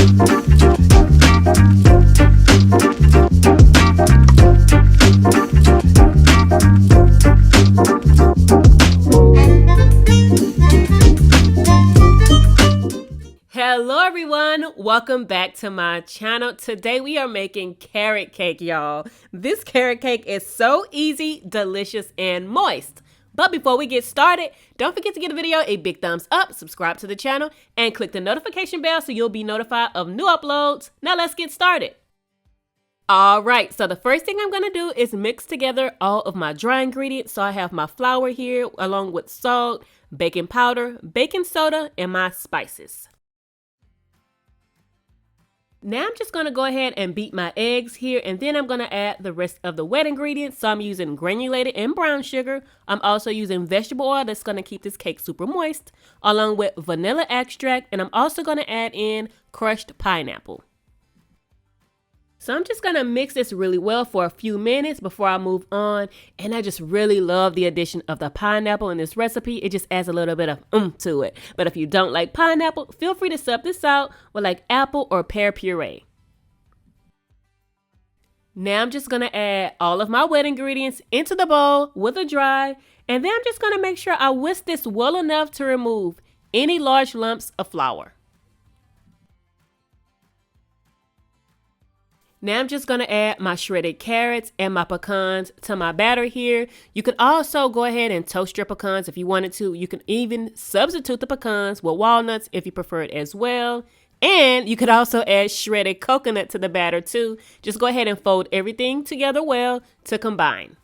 Hello everyone, welcome back to my channel. Today we are making carrot cake, y'all. This carrot cake is so easy, delicious, and moist. But before we get started, don't forget to give the video a big thumbs up, subscribe to the channel, and click the notification bell so you'll be notified of new uploads. Now let's get started. Alright, so the first thing I'm going to do is mix together all of my dry ingredients. So I have my flour here along with salt, baking powder, baking soda, and my spices. Now I'm just going to go ahead and beat my eggs here, and then I'm going to add the rest of the wet ingredients. So I'm using granulated and brown sugar. I'm also using vegetable oil that's going to keep this cake super moist, along with vanilla extract, and I'm also going to add in crushed pineapple. So I'm just going to mix this really well for a few minutes before I move on. And I just really love the addition of the pineapple in this recipe. It just adds a little bit of to it. But if you don't like pineapple, feel free to sub this out with like apple or pear puree. Now I'm just going to add all of my wet ingredients into the bowl with a dry. And then I'm just going to make sure I whisk this well enough to remove any large lumps of flour. Now I'm just going to add my shredded carrots and my pecans to my batter here. You could also go ahead and toast your pecans if you wanted to. You can even substitute the pecans with walnuts if you prefer it as well. And you could also add shredded coconut to the batter too. Just go ahead and fold everything together well to combine.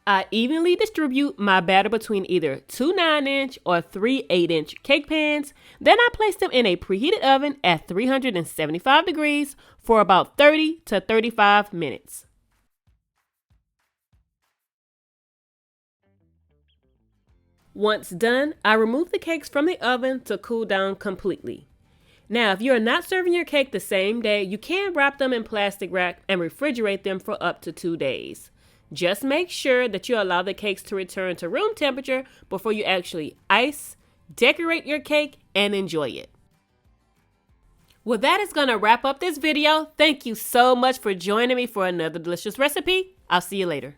I evenly distribute my batter between either 2 9-inch or 3 8-inch cake pans. Then I place them in a preheated oven at 375 degrees for about 30 to 35 minutes. Once done, I remove the cakes from the oven to cool down completely. Now, if you are not serving your cake the same day, you can wrap them in plastic wrap and refrigerate them for up to 2 days. Just make sure that you allow the cakes to return to room temperature before you actually ice, decorate your cake, and enjoy it. Well, that is going to wrap up this video. Thank you so much for joining me for another delicious recipe. I'll see you later.